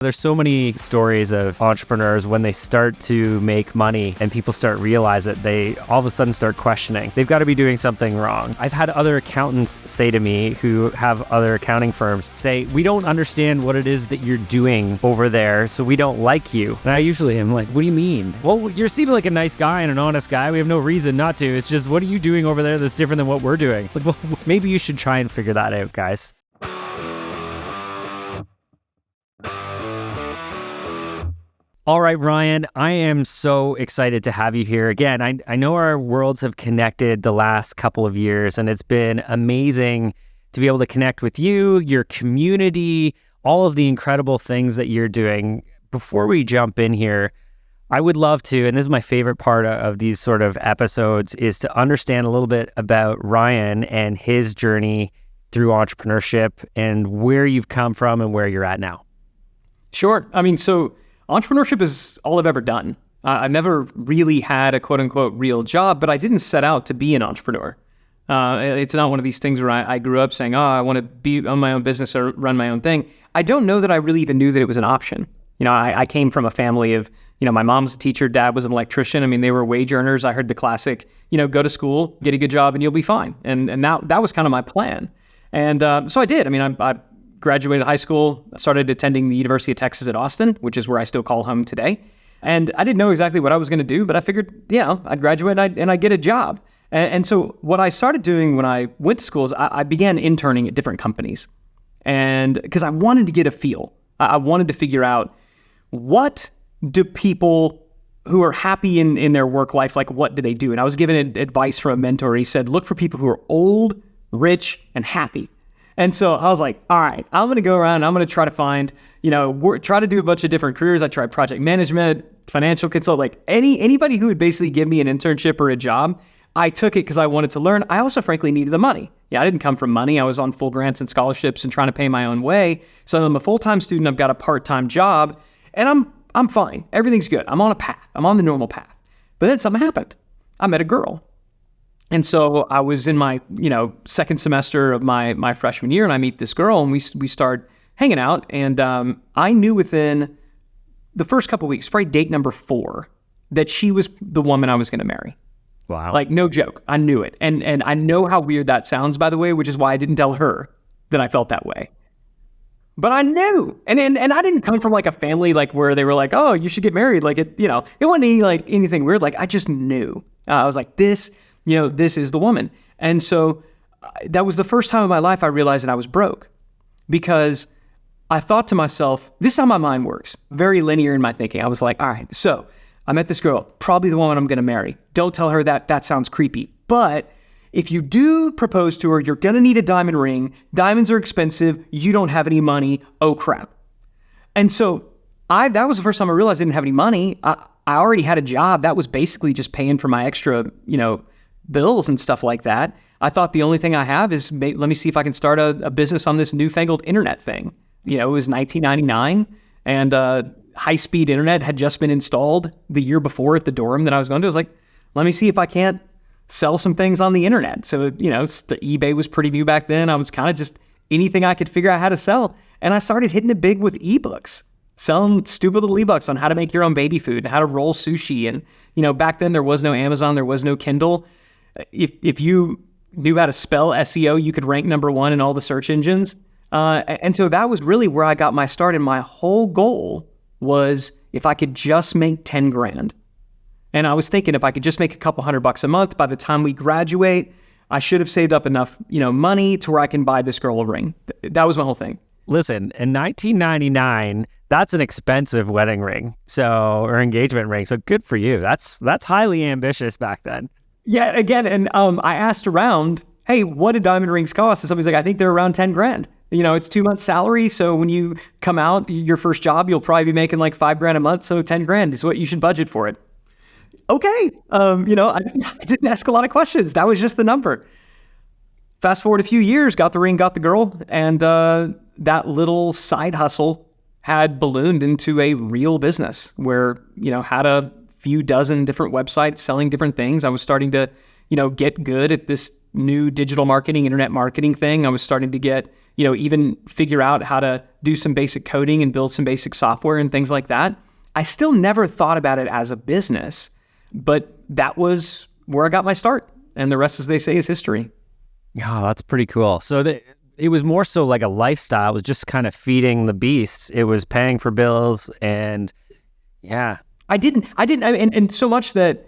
There's so many stories of entrepreneurs when they start to make money and people start realize that they all of a sudden start questioning. They've got to be doing something wrong. I've had other accountants say to me who have other accounting firms say, we don't understand what it is that you're doing over there, so we don't like you. And I usually am like, what do you mean? Well, you're seeming like a nice guy and an honest guy. We have no reason not to. It's just, what are you doing over there that's different than what we're doing? It's like, well, maybe you should try and figure that out, guys. All right, Ryan, I am so excited to have you here. Again, I know our worlds have connected the last couple of years, and it's been amazing to be able to connect with you, your community, all of the incredible things that you're doing. Before we jump in here, I would love to, and this is my favorite part of these sort of episodes, is to understand a little bit about Ryan and his journey through entrepreneurship and where you've come from and where you're at now. Sure. So entrepreneurship is all I've ever done. I've never really had a quote unquote real job, but I didn't set out to be an entrepreneur. It's not one of these things where I grew up saying, I want to be on my own business or run my own thing. I don't know that I really even knew that it was an option. I came from a family of, my mom was a teacher, dad was an electrician. They were wage earners. I heard the classic, go to school, get a good job, and you'll be fine. And that was kind of my plan. And so I did. I graduated high school, started attending the University of Texas at Austin, which is where I still call home today. And I didn't know exactly what I was going to do, but I figured, I'd graduate and I'd get a job. And so what I started doing when I went to school is I began interning at different companies. And because I wanted to get a feel, I wanted to figure out, what do people who are happy in their work life, like what do they do? And I was given advice from a mentor. He said, look for people who are old, rich, and happy. And so I was like, all right, I'm going to go around, I'm going to try to find, try to do a bunch of different careers. I tried project management, financial consult, like anybody who would basically give me an internship or a job. I took it because I wanted to learn. I also frankly needed the money. I didn't come from money. I was on full grants and scholarships and trying to pay my own way. So I'm a full-time student. I've got a part-time job and I'm fine. Everything's good. I'm on a path. I'm on the normal path. But then something happened. I met a girl. And so I was in my, second semester of my freshman year, and I meet this girl, and we start hanging out. And I knew within the first couple of weeks, probably date number 4, that she was the woman I was going to marry. Wow. Like, no joke. I knew it. And I know how weird that sounds, by the way, which is why I didn't tell her that I felt that way. But I knew. And I didn't come from like a family like where they were like, oh, you should get married. Like it wasn't anything weird. Like I just knew. I was like, this is the woman. And so that was the first time in my life I realized that I was broke, because I thought to myself, this is how my mind works. Very linear in my thinking. I was like, all right, so I met this girl, probably the woman I'm going to marry. Don't tell her that sounds creepy. But if you do propose to her, you're going to need a diamond ring. Diamonds are expensive. You don't have any money. Oh, crap. And so that was the first time I realized I didn't have any money. I already had a job that was basically just paying for my extra, bills and stuff like that. I thought the only thing I have is let me see if I can start a business on this newfangled internet thing. It was 1999 and high-speed internet had just been installed the year before at the dorm that I was going to. I was like, let me see if I can't sell some things on the internet. So, the eBay was pretty new back then. I was kind of just anything I could figure out how to sell. And I started hitting it big with ebooks, selling stupid little ebooks on how to make your own baby food and how to roll sushi. And, back then there was no Amazon, there was no Kindle. If you knew how to spell SEO, you could rank number 1 in all the search engines. And so that was really where I got my start. And my whole goal was if I could just make 10 grand. And I was thinking if I could just make a couple $100 a month, by the time we graduate, I should have saved up enough, money to where I can buy this girl a ring. That was my whole thing. Listen, in 1999, that's an expensive wedding ring, or engagement ring. So good for you. That's highly ambitious back then. Yeah, again, and I asked around, hey, what do diamond rings cost? And somebody's like, I think they're around 10 grand. It's 2 months salary. So when you come out, your first job, you'll probably be making like 5 grand a month. So 10 grand is what you should budget for it. Okay. I didn't ask a lot of questions. That was just the number. Fast forward a few years, got the ring, got the girl. And that little side hustle had ballooned into a real business where, had a few dozen different websites selling different things. I was starting to, get good at this new digital marketing, internet marketing thing. I was starting to get, even figure out how to do some basic coding and build some basic software and things like that. I still never thought about it as a business, but that was where I got my start. And the rest, as they say, is history. Oh, that's pretty cool. So it was more so like a lifestyle. It was just kind of feeding the beast. It was paying for bills and yeah. And so much that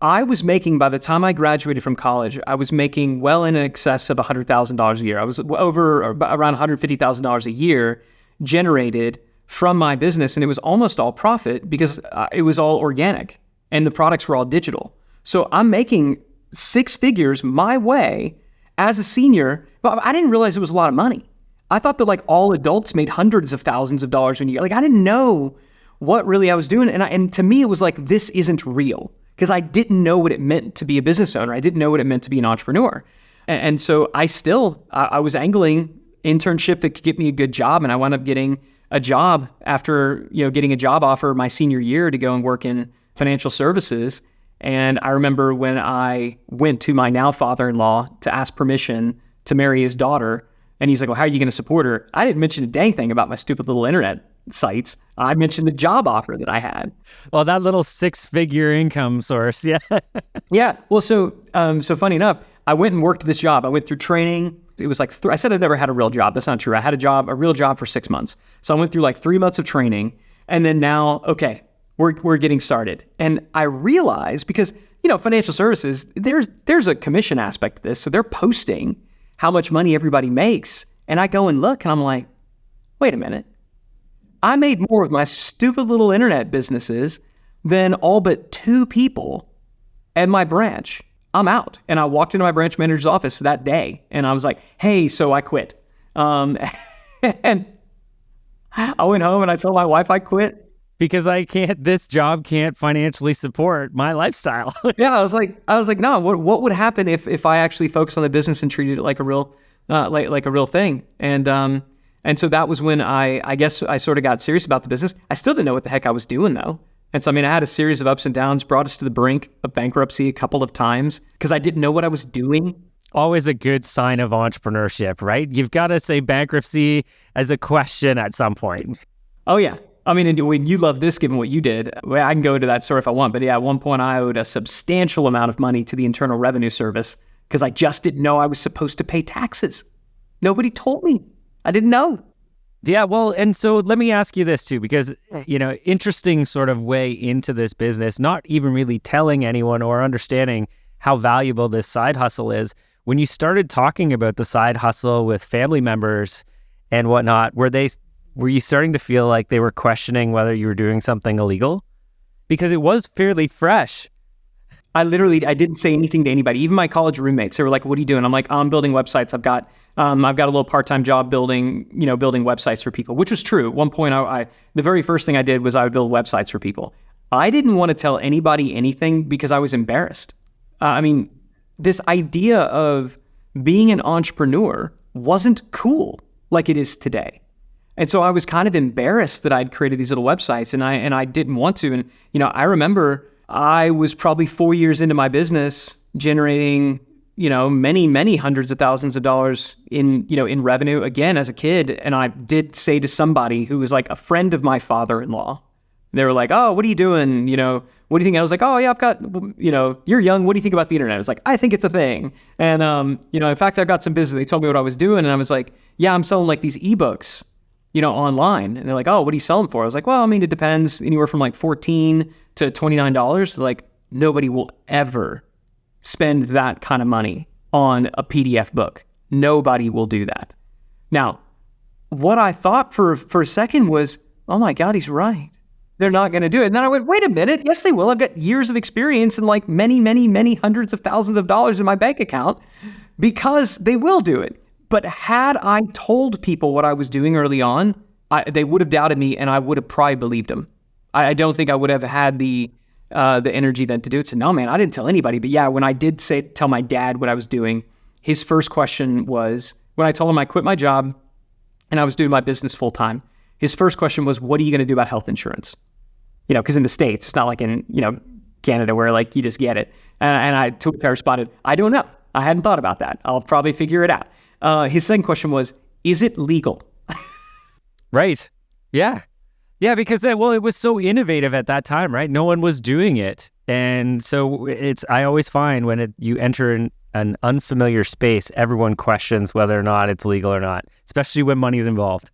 I was making, by the time I graduated from college, I was making well in excess of $100,000 a year. I was around $150,000 a year generated from my business. And it was almost all profit because it was all organic and the products were all digital. So I'm making six figures my way as a senior. But I didn't realize it was a lot of money. I thought that like all adults made hundreds of thousands of dollars a year. Like I didn't know what really I was doing. And to me, it was like, this isn't real. Because I didn't know what it meant to be a business owner. I didn't know what it meant to be an entrepreneur. And so I was angling internship that could get me a good job. And I wound up getting a job after, getting a job offer my senior year to go and work in financial services. And I remember when I went to my now father-in-law to ask permission to marry his daughter. And he's like, well, how are you going to support her? I didn't mention a dang thing about my stupid little internet sites. I mentioned the job offer that I had. Well, that little six-figure income source, yeah. Yeah. Well, so funny enough, I went and worked this job. I went through training. It was like, I said I'd never had a real job. That's not true. I had a real job for 6 months. So I went through like 3 months of training. And then now, okay, we're getting started. And I realized, because, financial services, there's a commission aspect to this. So they're posting how much money everybody makes. And I go and look and I'm like, wait a minute. I made more with my stupid little internet businesses than all but 2 people at my branch. I'm out. And I walked into my branch manager's office that day and I was like, hey, so I quit. And I went home and I told my wife I quit. Because this job can't financially support my lifestyle. Yeah, I was like, no, what would happen if I actually focused on the business and treated it like a real, like a real thing? And so that was when I guess I sort of got serious about the business. I still didn't know what the heck I was doing though. And so, I had a series of ups and downs, brought us to the brink of bankruptcy a couple of times because I didn't know what I was doing. Always a good sign of entrepreneurship, right? You've got to say bankruptcy as a question at some point. Oh yeah. And you love this given what you did. Well, I can go into that story if I want. But yeah, at one point I owed a substantial amount of money to the Internal Revenue Service because I just didn't know I was supposed to pay taxes. Nobody told me. I didn't know. Yeah, well, and so let me ask you this too, because, interesting sort of way into this business, not even really telling anyone or understanding how valuable this side hustle is. When you started talking about the side hustle with family members and whatnot, were you starting to feel like they were questioning whether you were doing something illegal? Because it was fairly fresh. I didn't say anything to anybody. Even my college roommates, they were like, what are you doing? I'm like, I'm building websites. I've got a little part-time job building websites for people, which was true. At one point, the very first thing I did was I would build websites for people. I didn't want to tell anybody anything because I was embarrassed. This idea of being an entrepreneur wasn't cool like it is today. And so I was kind of embarrassed that I'd created these little websites and I didn't want to. And, I remember I was probably 4 years into my business generating, many, many hundreds of thousands of dollars in revenue again as a kid. And I did say to somebody who was like a friend of my father-in-law, they were like, oh, what are you doing? What do you think? I was like, oh yeah, I've got, you're young. What do you think about the internet? I was like, I think it's a thing. And, in fact, I've got some business. They told me what I was doing. And I was like, yeah, I'm selling like these eBooks, online. And they're like, oh, what do you sell them for? I was like, well, it depends, anywhere from like $14 to $29. Like nobody will ever spend that kind of money on a PDF book. Nobody will do that. Now, what I thought for a second was, oh my God, he's right. They're not going to do it. And then I went, wait a minute. Yes, they will. I've got years of experience and like many, many, many hundreds of thousands of dollars in my bank account because they will do it. But had I told people what I was doing early on, they would have doubted me and I would have probably believed them. I don't think I would have had the energy then to do it. So no, man, I didn't tell anybody. But yeah, when I did tell my dad what I was doing, his first question was, when I told him I quit my job and I was doing my business full time, his first question was, what are you going to do about health insurance? Because in the States, it's not like in, Canada where like you just get it. And I responded, I don't know. I hadn't thought about that. I'll probably figure it out. His second question was, is it legal? Right. Yeah. Yeah, because it was so innovative at that time, right? No one was doing it. And so I always find when you enter an unfamiliar space, everyone questions whether or not it's legal or not, especially when money's involved.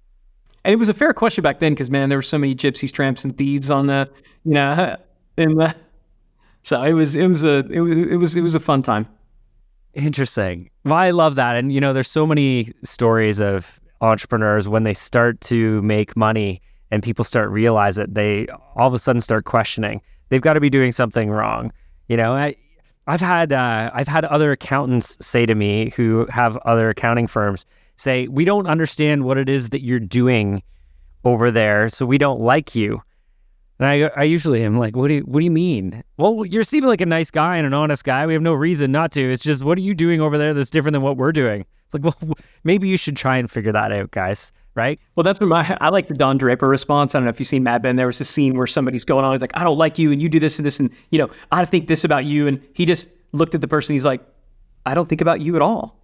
And it was a fair question back then because, man, there were so many gypsies, tramps, and thieves on the, so it was a fun time. Interesting. Well, I love that. And, there's so many stories of entrepreneurs when they start to make money and people start realize it, they all of a sudden start questioning. They've got to be doing something wrong. I've had other accountants say to me who have other accounting firms say, we don't understand what it is that you're doing over there, so we don't like you. And I usually am like, what do you mean? Well, you're seeming like a nice guy and an honest guy. We have no reason not to. It's just, what are you doing over there that's different than what we're doing? It's like, well, maybe you should try and figure that out, guys. Right? Well, that's what I like the Don Draper response. I don't know if you've seen Mad Men. There was a scene where somebody's going on. He's like, I don't like you and you do this and this. And, I think this about you. And he just looked at the person. He's like, I don't think about you at all.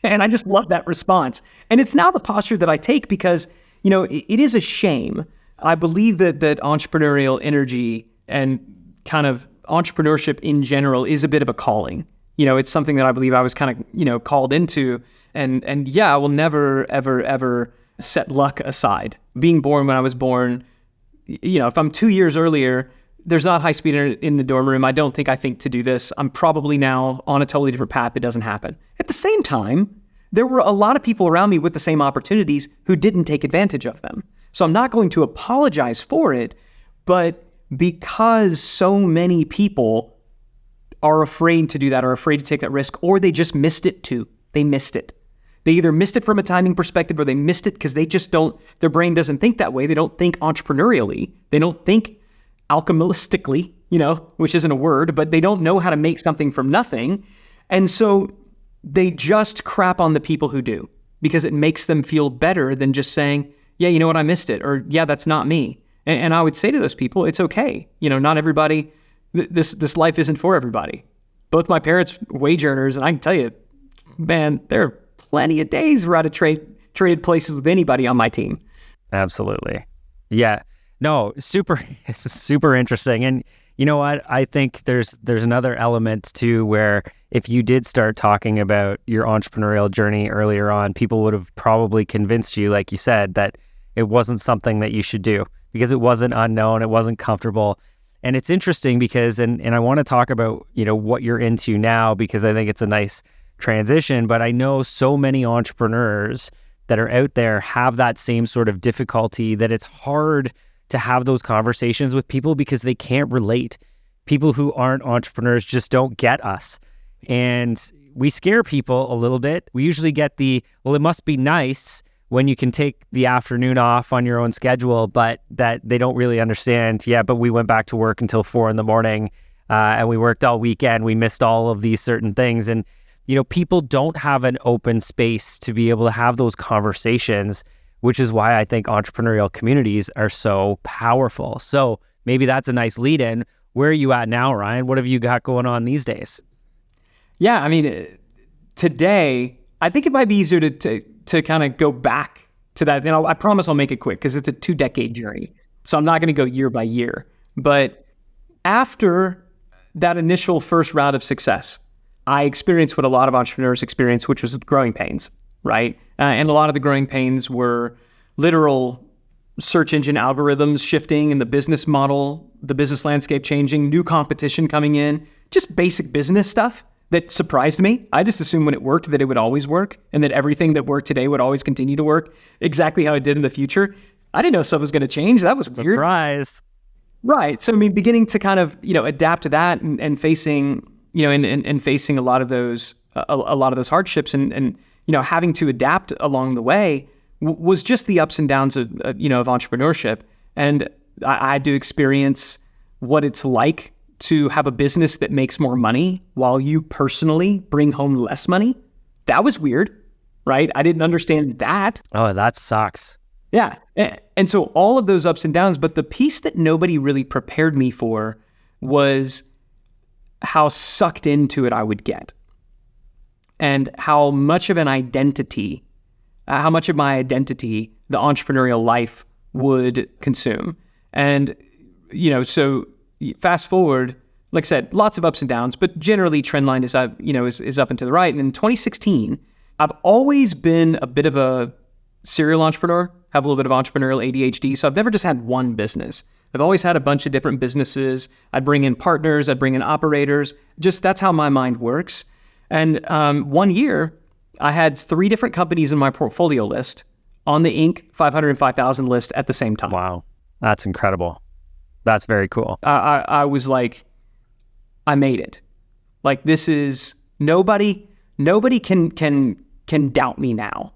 And I just love that response. And it's now the posture that I take because, it is a shame. I believe that entrepreneurial energy and kind of entrepreneurship in general is a bit of a calling. It's something that I believe I was kind of, called into. And yeah, I will never, ever, ever set luck aside. Being born when I was born, if I'm 2 years earlier, there's not high speed in the dorm room. I don't think to do this. I'm probably now on a totally different path. It doesn't happen. At the same time, there were a lot of people around me with the same opportunities who didn't take advantage of them. So I'm not going to apologize for it, but because so many people are afraid to do that or afraid to take that risk, or they just missed it too. They missed it. They either missed it from a timing perspective or they missed it because they just their brain doesn't think that way. They don't think entrepreneurially. They don't think alchemistically, which isn't a word, but they don't know how to make something from nothing. And so they just crap on the people who do because it makes them feel better than just saying, yeah, you know what, I missed it. Or yeah, that's not me. And I would say to those people, it's okay. Not everybody, this life isn't for everybody. Both my parents, wage earners, and I can tell you, man, there are plenty of days where I'd have traded places with anybody on my team. Absolutely. Yeah. No, super interesting. And you know what? I think there's another element too where if you did start talking about your entrepreneurial journey earlier on, people would have probably convinced you, like you said, that it wasn't something that you should do because it wasn't unknown, it wasn't comfortable. And it's interesting because, and I want to talk about, what you're into now because I think it's a nice transition, but I know so many entrepreneurs that are out there have that same sort of difficulty that it's hard to have those conversations with people because they can't relate. People who aren't entrepreneurs just don't get us. And we scare people a little bit. We usually get well, it must be nice when you can take the afternoon off on your own schedule, but that they don't really understand. Yeah, but we went back to work until 4 a.m. And we worked all weekend. We missed all of these certain things. And, people don't have an open space to be able to have those conversations, which is why I think entrepreneurial communities are so powerful. So maybe that's a nice lead in. Where are you at now, Ryan? What have you got going on these days? Yeah, I mean, today, I think it might be easier to kind of go back to that. I promise I'll make it quick because it's a 2-decade journey. So I'm not going to go year by year. But after that initial first round of success, I experienced what a lot of entrepreneurs experience, which was growing pains, right? And a lot of the growing pains were literal search engine algorithms shifting and the business model, the business landscape changing, new competition coming in, just basic business stuff that surprised me. I just assumed when it worked that it would always work and that everything that worked today would always continue to work exactly how it did in the future. I didn't know stuff was going to change. That was weird. Surprise. Right. So, beginning to kind of, adapt to that and facing, and facing a lot of those hardships and having to adapt along the way was just the ups and downs of entrepreneurship. And I had to experience what it's like to have a business that makes more money while you personally bring home less money. That was weird, right? I didn't understand that. Oh, that sucks. Yeah. And so all of those ups and downs, but the piece that nobody really prepared me for was how sucked into it I would get. and how much of my identity the entrepreneurial life would consume. And, so fast forward, like I said, lots of ups and downs, but generally trend line is up, is up and to the right. And in 2016, I've always been a bit of a serial entrepreneur, have a little bit of entrepreneurial ADHD. So I've never just had one business. I've always had a bunch of different businesses. I'd bring in partners, I'd bring in operators. Just that's how my mind works. And 1 year, I had 3 different companies in my portfolio list on the Inc. 500 and 5,000 list at the same time. Wow. That's incredible. That's very cool. I was like, I made it. Like, this is nobody can doubt me now.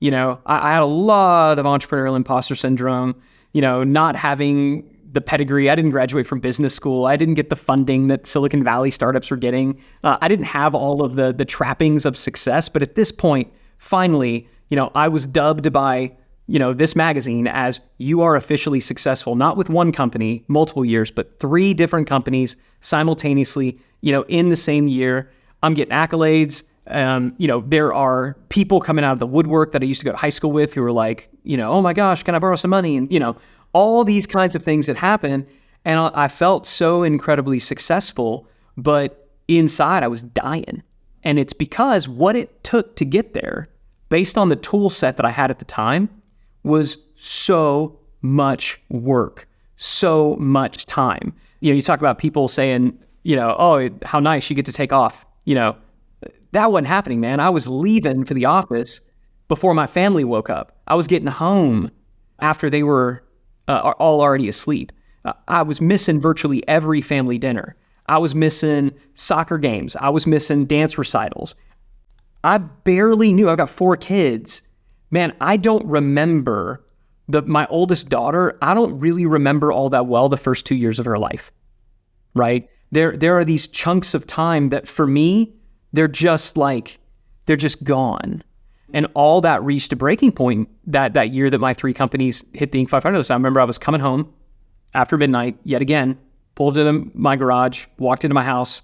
I had a lot of entrepreneurial imposter syndrome, not having the pedigree. I didn't graduate from business school. I didn't get the funding that Silicon Valley startups were getting. I didn't have all of the trappings of success. But at this point, finally, I was dubbed by, this magazine as you are officially successful, not with one company, multiple years, but 3 different companies simultaneously, in the same year. I'm getting accolades. There are people coming out of the woodwork that I used to go to high school with who were like, oh my gosh, can I borrow some money? And, all these kinds of things that happen. And I felt so incredibly successful, but inside I was dying. And it's because what it took to get there, based on the tool set that I had at the time, was so much work, so much time. You talk about people saying, oh, how nice you get to take off. That wasn't happening, man. I was leaving for the office before my family woke up. I was getting home after they were all already asleep. I was missing virtually every family dinner. I was missing soccer games. I was missing dance recitals. I barely knew. I've got 4 kids. Man, I don't remember my oldest daughter. I don't really remember all that well the first 2 years of her life, right? There are these chunks of time that for me, they're just gone. And all that reached a breaking point that year that my 3 companies hit the Inc. 500. So I remember I was coming home after midnight, yet again, pulled into my garage, walked into my house,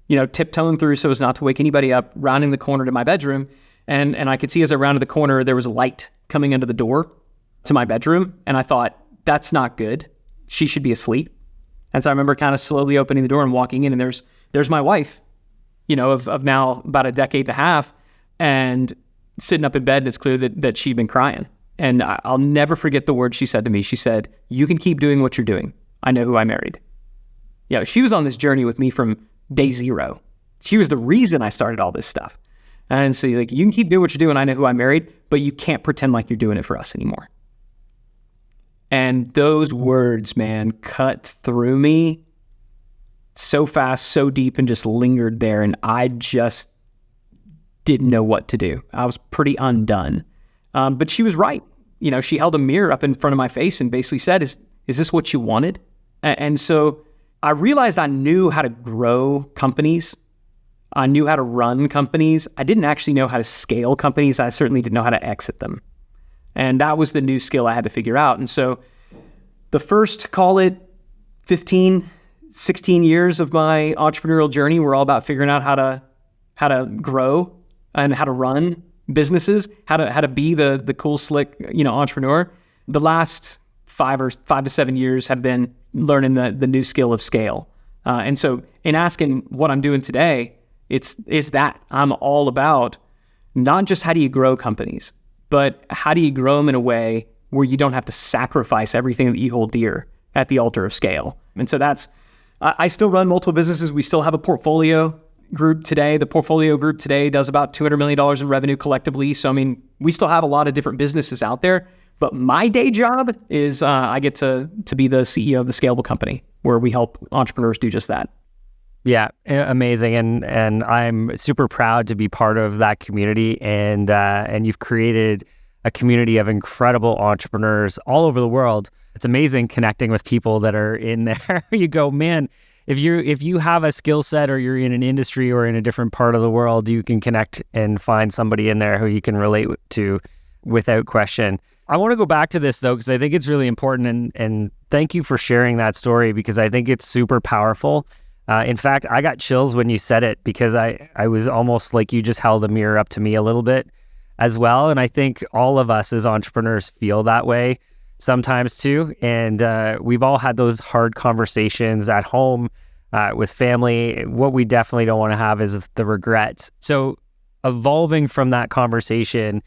tiptoeing through so as not to wake anybody up, rounding the corner to my bedroom. And I could see as I rounded the corner, there was a light coming into the door to my bedroom. And I thought, that's not good. She should be asleep. And so I remember kind of slowly opening the door and walking in, and there's my wife, of now about a decade and a half, and sitting up in bed, and it's clear that she'd been crying. And I'll never forget the words she said to me. She said, you can keep doing what you're doing. I know who I married. She was on this journey with me from day 0. She was the reason I started all this stuff. And so you can keep doing what you're doing. I know who I married, but you can't pretend like you're doing it for us anymore. And those words, man, cut through me so fast, so deep, and just lingered there. And I just didn't know what to do. I was pretty undone. But she was right. She held a mirror up in front of my face and basically said, is this what you wanted? And so I realized I knew how to grow companies. I knew how to run companies. I didn't actually know how to scale companies. I certainly didn't know how to exit them. And that was the new skill I had to figure out. And so the first, call it 15, 16 years of my entrepreneurial journey were all about figuring out how to grow and how to run businesses, how to be the cool, slick, entrepreneur. The last 5 to 7 years have been learning the new skill of scale. And so in asking what I'm doing today, it's that I'm all about not just how do you grow companies, but how do you grow them in a way where you don't have to sacrifice everything that you hold dear at the altar of scale. And so I still run multiple businesses. We still have a portfolio group today. The portfolio group today does about $200 million in revenue collectively. So, we still have a lot of different businesses out there, but my day job is I get to be the CEO of the Scalable company, where we help entrepreneurs do just that. Yeah, amazing. And I'm super proud to be part of that community. And you've created a community of incredible entrepreneurs all over the world. It's amazing connecting with people that are in there. You go, man, if you have a skill set, or you're in an industry or in a different part of the world, you can connect and find somebody in there who you can relate to without question. I want to go back to this though, because I think it's really important, and thank you for sharing that story, because I think it's super powerful. In fact, I got chills when you said it because I was almost like you just held a mirror up to me a little bit as well. And I think all of us as entrepreneurs feel that way sometimes too. And we've all had those hard conversations at home with family. What we definitely don't want to have is the regrets. So evolving from that conversation,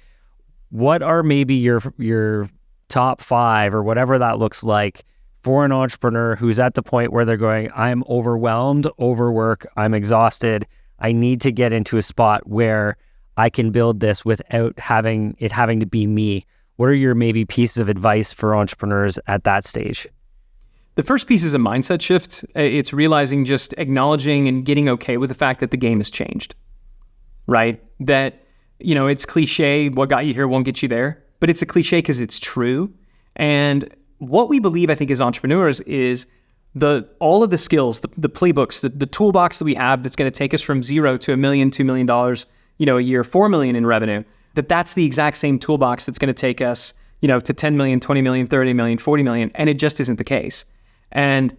what are maybe your top 5 or whatever that looks like for an entrepreneur who's at the point where they're going, I'm overwhelmed, overworked, I'm exhausted. I need to get into a spot where I can build this without having to be me. What are your maybe pieces of advice for entrepreneurs at that stage? The first piece is a mindset shift. It's realizing, just acknowledging and getting okay with the fact that the game has changed, right? That, it's cliche, what got you here won't get you there, but it's a cliche because it's true. And what we believe, I think, as entrepreneurs is all of the skills, the playbooks, the toolbox that we have that's going to take us from 0 to $1 million, $2 million, a year, $4 million in revenue, that's the exact same toolbox that's going to take us, to 10 million, 20 million, 30 million, 40 million. And it just isn't the case. And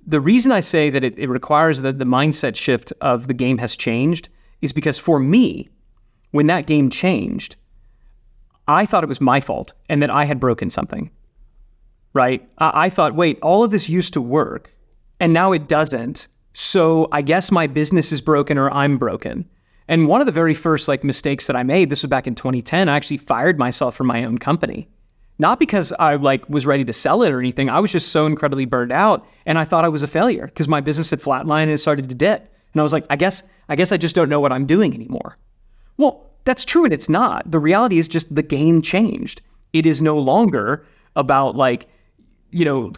the reason I say that it requires the mindset shift of the game has changed is because for me, when that game changed, I thought it was my fault and that I had broken something, right? I thought, wait, all of this used to work and now it doesn't. So I guess my business is broken or I'm broken. And one of the very first mistakes that I made, this was back in 2010, I actually fired myself from my own company. Not because I was ready to sell it or anything. I was just so incredibly burned out and I thought I was a failure because my business had flatlined and it started to dip. And I was like, I guess I just don't know what I'm doing anymore. Well, that's true and it's not. The reality is just the game changed. It is no longer about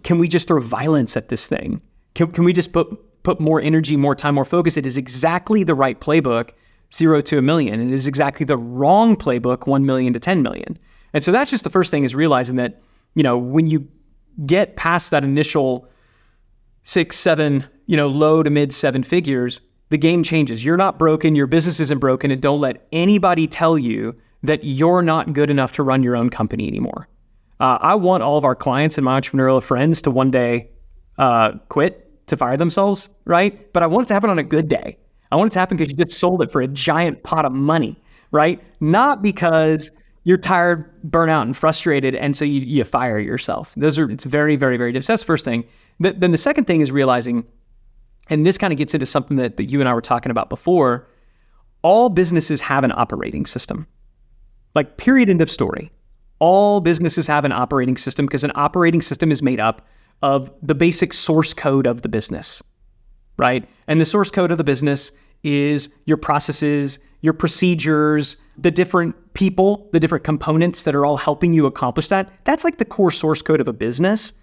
can we just throw violence at this thing? Can we just put more energy, more time, more focus? It is exactly the right playbook, 0 to $1 million. It is exactly the wrong playbook, 1 million to 10 million. And so that's just the first thing, is realizing that, when you get past that initial 6, 7, low to mid 7 figures, the game changes. You're not broken. Your business isn't broken. And don't let anybody tell you that you're not good enough to run your own company anymore. I want all of our clients and my entrepreneurial friends to one day quit, to fire themselves, right? But I want it to happen on a good day. I want it to happen because you just sold it for a giant pot of money, right? Not because you're tired, burnout, and frustrated, and so you fire yourself. It's very, very, very difficult. That's the first thing. Then the second thing is realizing, and this kind of gets into something that you and I were talking about before, all businesses have an operating system. Period, end of story. All businesses have an operating system because an operating system is made up of the basic source code of the business, right? And the source code of the business is your processes, your procedures, the different people, the different components that are all helping you accomplish that. That's the core source code of a business.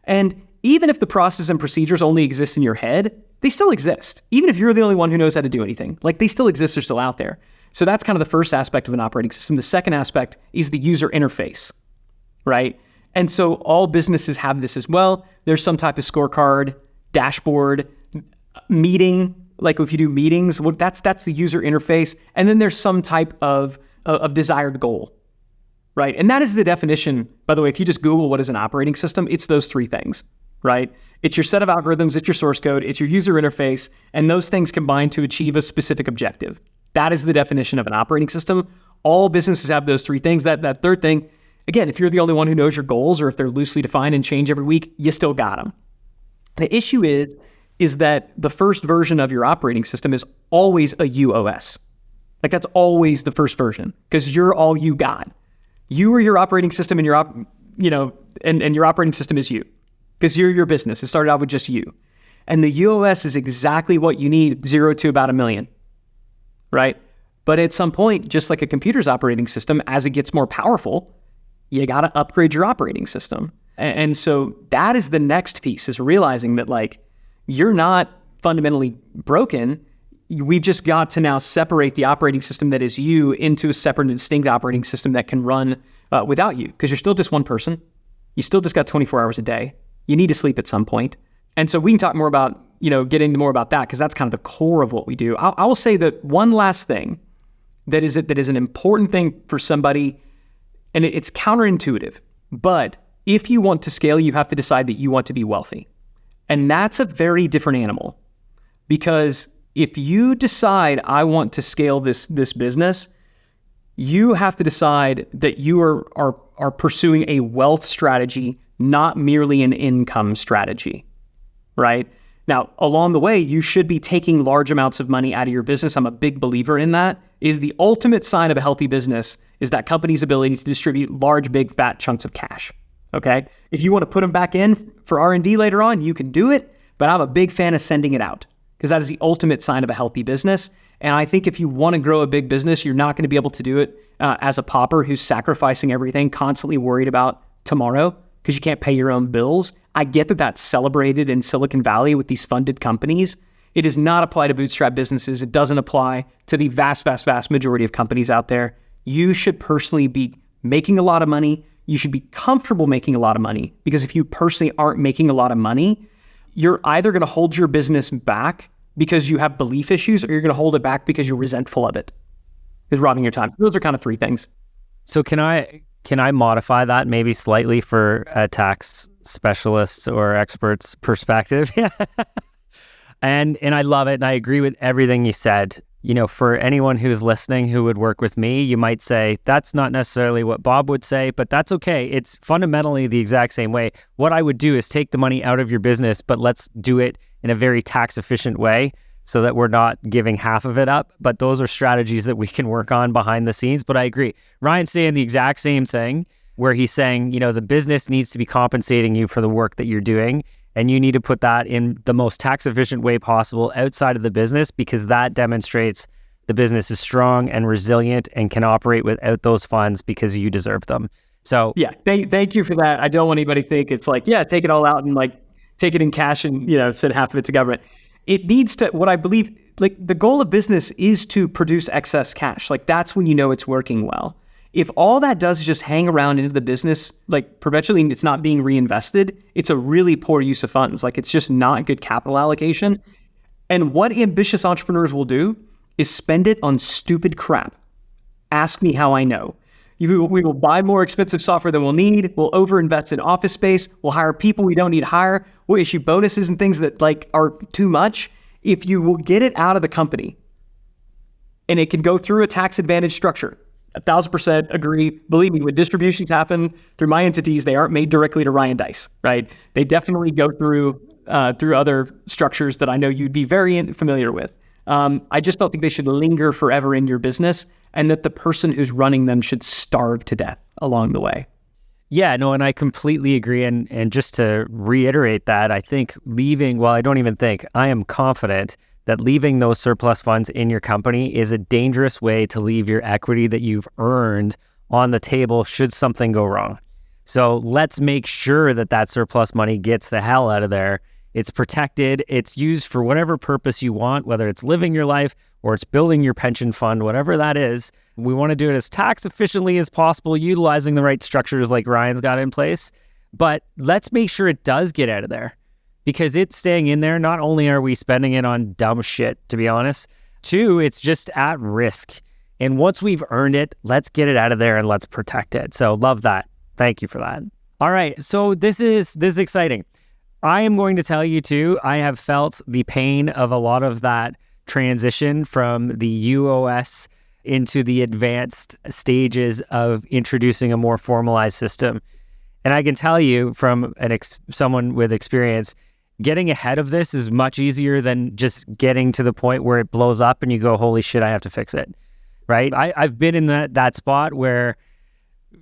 And even if the process and procedures only exist in your head, they still exist. Even if you're the only one who knows how to do anything, they still exist, they're still out there. So that's kind of the first aspect of an operating system. The second aspect is the user interface, right? And so all businesses have this as well. There's some type of scorecard, dashboard, meeting, if you do meetings, that's the user interface. And then there's some type of desired goal, right? And that is the definition, by the way. If you just Google what is an operating system, it's those 3 things, right? It's your set of algorithms, it's your source code, it's your user interface, and those things combine to achieve a specific objective. That is the definition of an operating system. All businesses have those 3 things. That third thing, again, if you're the only one who knows your goals, or if they're loosely defined and change every week, you still got them. The issue is that the first version of your operating system is always a UOS. That's always the first version because you're all you got. You are your operating system, and and your operating system is you because you're your business. It started out with just you. And the UOS is exactly what you need, 0 to about $1 million, right? But at some point, just like a computer's operating system, as it gets more powerful, you got to upgrade your operating system. And so that is the next piece, is realizing that you're not fundamentally broken. We've just got to now separate the operating system that is you into a separate and distinct operating system that can run without you, because you're still just one person. You still just got 24 hours a day. You need to sleep at some point. And so we can talk more about, get into more about that, because that's kind of the core of what we do. I will say that one last thing that is an important thing for somebody, and it's counterintuitive, but if you want to scale, you have to decide that you want to be wealthy. And that's a very different animal. Because if you decide I want to scale this business, you have to decide that you are pursuing a wealth strategy, not merely an income strategy, right? Now, along the way, you should be taking large amounts of money out of your business. I'm a big believer in that. Is the ultimate sign of a healthy business is that company's ability to distribute large, big, fat chunks of cash, okay? If you want to put them back in for R&D later on, you can do it, but I'm a big fan of sending it out because that is the ultimate sign of a healthy business. And I think if you want to grow a big business, you're not going to be able to do it as a pauper who's sacrificing everything, constantly worried about tomorrow because you can't pay your own bills. I get that that's celebrated in Silicon Valley with these funded companies. It does not apply to bootstrap businesses. It doesn't apply to the vast, vast, vast majority of companies out there. You should personally be making a lot of money. You should be comfortable making a lot of money, because if you personally aren't making a lot of money, you're either going to hold your business back because you have belief issues, or you're going to hold it back because you're resentful of it. It's robbing your time. Those are kind of three things. So can I modify that maybe slightly for a tax specialist or expert's perspective? And I love it. And I agree with everything you said. You know, for anyone who's listening who would work with me, you might say, that's not necessarily what Bob would say, but that's okay. It's fundamentally the exact same way. What I would do is take the money out of your business, but let's do it in a very tax efficient way so that we're not giving half of it up. But those are strategies that we can work on behind the scenes. But I agree. Ryan's saying the exact same thing, where he's saying, you know, the business needs to be compensating you for the work that you're doing. And you need to put that in the most tax efficient way possible outside of the business, because that demonstrates the business is strong and resilient and can operate without those funds because you deserve them. So yeah, thank you for that. I don't want anybody to think it's like, yeah, take it all out and like take it in cash and, you know, send half of it to government. It needs to, what I believe, like the goal of business is to produce excess cash. Like that's when you know it's working well. If all that does is just hang around into the business, like perpetually it's not being reinvested, it's a really poor use of funds. Like it's just not good capital allocation. And what ambitious entrepreneurs will do is spend it on stupid crap. Ask me how I know. We will buy more expensive software than we'll need. We'll overinvest in office space. We'll hire people we don't need to hire. We'll issue bonuses and things that like are too much. If you will get it out of the company and it can go through a tax advantage structure, 1,000% agree. Believe me, when distributions happen through my entities, they aren't made directly to Ryan Deiss, right? They definitely go through other structures that I know you'd be very familiar with. I just don't think they should linger forever in your business, and that the person who's running them should starve to death along the way. Yeah, no, and I completely agree. And just to reiterate that, I think I am confident that leaving those surplus funds in your company is a dangerous way to leave your equity that you've earned on the table should something go wrong. So let's make sure that that surplus money gets the hell out of there. It's protected. It's used for whatever purpose you want, whether it's living your life or it's building your pension fund, whatever that is. We want to do it as tax efficiently as possible, utilizing the right structures like Ryan's got in place. But let's make sure it does get out of there, because it's staying in there. Not only are we spending it on dumb shit, to be honest, two, it's just at risk. And once we've earned it, let's get it out of there and let's protect it. So love that. Thank you for that. All right. So this is exciting. I am going to tell you too, I have felt the pain of a lot of that transition from the UOS into the advanced stages of introducing a more formalized system. And I can tell you from someone with experience, getting ahead of this is much easier than just getting to the point where it blows up and you go, holy shit, I have to fix it, right? I've been in that spot where,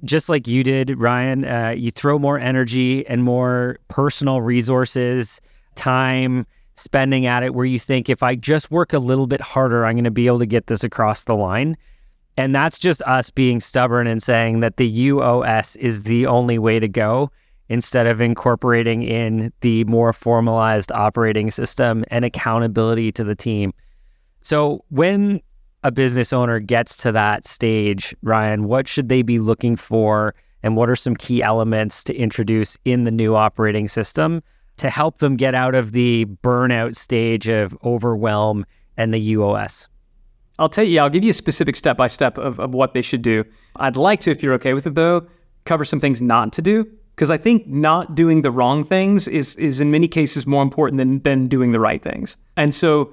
just like you did, Ryan, you throw more energy and more personal resources, time, spending at it, where you think, if I just work a little bit harder, I'm going to be able to get this across the line. And that's just us being stubborn and saying that the UOS is the only way to go, instead of incorporating in the more formalized operating system and accountability to the team. So when a business owner gets to that stage, Ryan, what should they be looking for, and what are some key elements to introduce in the new operating system to help them get out of the burnout stage of overwhelm and the UOS? I'll give you a specific step-by-step of what they should do. I'd like to, if you're okay with it though, cover some things not to do, because I think not doing the wrong things is in many cases more important than doing the right things. And so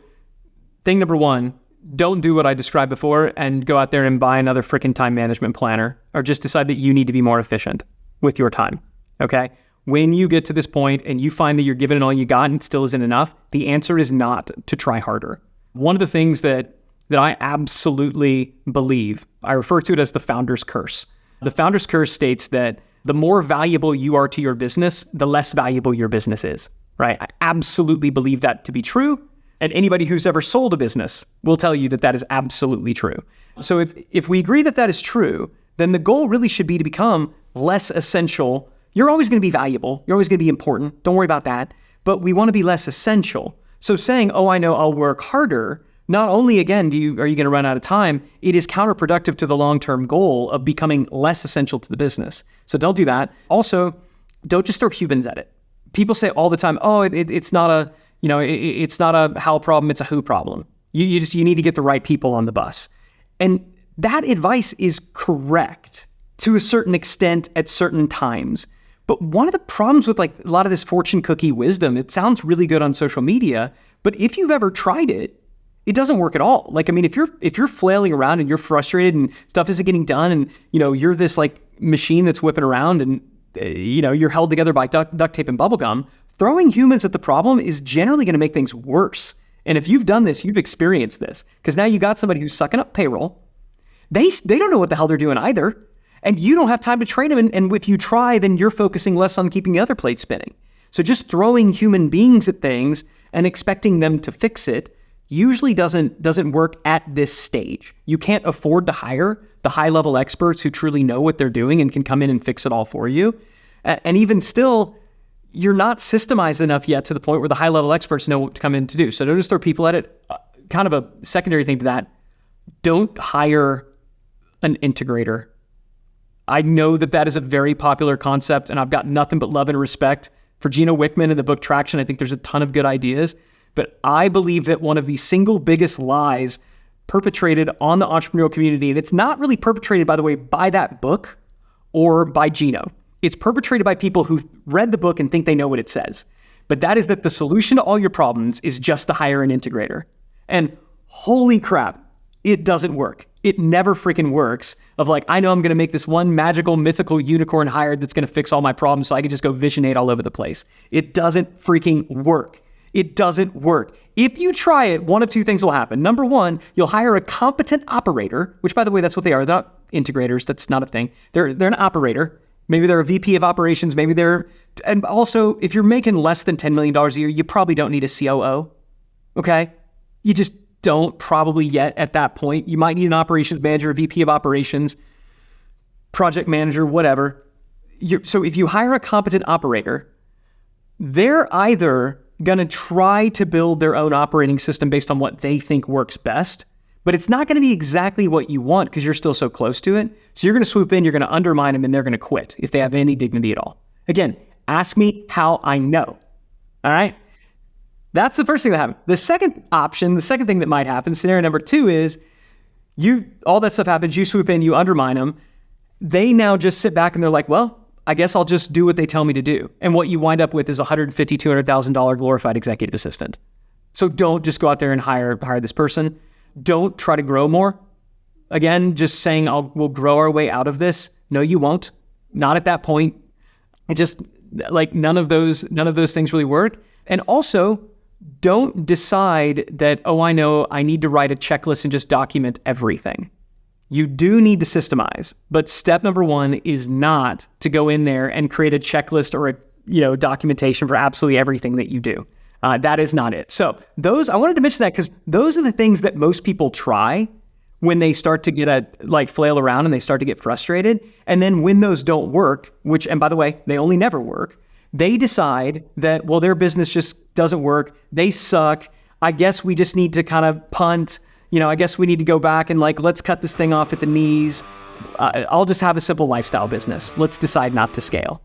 thing number one, don't do what I described before and go out there and buy another freaking time management planner, or just decide that you need to be more efficient with your time, okay? When you get to this point and you find that you're giving it all you got and it still isn't enough, the answer is not to try harder. One of the things that I absolutely believe, I refer to it as the founder's curse. The founder's curse states that the more valuable you are to your business, the less valuable your business is, right? I absolutely believe that to be true. And anybody who's ever sold a business will tell you that that is absolutely true. So if we agree that that is true, then the goal really should be to become less essential. You're always going to be valuable. You're always going to be important. Don't worry about that. But we want to be less essential. So saying, oh, I know I'll work harder, not only, again, are you going to run out of time, it is counterproductive to the long-term goal of becoming less essential to the business. So don't do that. Also, don't just throw humans at it. People say all the time, oh, it's not a, it's not a how problem, it's a who problem. You need to get the right people on the bus. And that advice is correct to a certain extent at certain times. But one of the problems with like a lot of this fortune cookie wisdom, it sounds really good on social media, but if you've ever tried it, it doesn't work at all. Like, I mean, if you're flailing around and you're frustrated and stuff isn't getting done and, you're this like machine that's whipping around and, you're held together by duct tape and bubble gum, throwing humans at the problem is generally going to make things worse. And if you've done this, you've experienced this, because now you got somebody who's sucking up payroll. They don't know what the hell they're doing either. And you don't have time to train them. And if you try, then you're focusing less on keeping the other plate spinning. So just throwing human beings at things and expecting them to fix it usually doesn't work at this stage. You can't afford to hire the high-level experts who truly know what they're doing and can come in and fix it all for you. And even still, you're not systemized enough yet to the point where the high-level experts know what to come in to do. So don't just throw people at it. Kind of a secondary thing to that, don't hire an integrator. I know that is a very popular concept, and I've got nothing but love and respect for Gino Wickman and the book Traction. I think there's a ton of good ideas. But I believe that one of the single biggest lies perpetrated on the entrepreneurial community, and it's not really perpetrated, by the way, by that book or by Gino. It's perpetrated by people who read the book and think they know what it says. But that is that the solution to all your problems is just to hire an integrator. And holy crap, it doesn't work. It never freaking works. Of like, I know I'm going to make this one magical, mythical unicorn hired that's going to fix all my problems so I can just go visionate all over the place. It doesn't freaking work. It doesn't work. If you try it, one of two things will happen. Number one, you'll hire a competent operator, which, by the way, that's what they are. They're not integrators. That's not a thing. They're an operator. Maybe they're a VP of operations. Maybe and also, if you're making less than $10 million a year, you probably don't need a COO. Okay? You just don't probably yet at that point. You might need an operations manager, a VP of operations, project manager, whatever. So if you hire a competent operator, they're either going to try to build their own operating system based on what they think works best, but it's not going to be exactly what you want because you're still so close to it. So you're going to swoop in, you're going to undermine them, and they're going to quit if they have any dignity at all. Again, ask me how I know. All right? That's the first thing that happened. The second option, the second thing that might happen, scenario number two is all that stuff happens, you swoop in, you undermine them. They now just sit back and they're like, well, I guess I'll just do what they tell me to do. And what you wind up with is $150,000, $200,000 glorified executive assistant. So don't just go out there and hire this person. Don't try to grow more. Again, just saying we'll grow our way out of this. No, you won't. Not at that point. It just like none of those things really work. And also, don't decide that, oh, I know I need to write a checklist and just document everything. You do need to systemize, but step number one is not to go in there and create a checklist or a documentation for absolutely everything that you do. That is not it. So I wanted to mention that because those are the things that most people try when they start to get flail around and they start to get frustrated. And then when those don't work, and by the way, they only never work, they decide that, well, their business just doesn't work. They suck. I guess we just need to kind of punt. I guess we need to go back and let's cut this thing off at the knees. I'll just have a simple lifestyle business. Let's decide not to scale.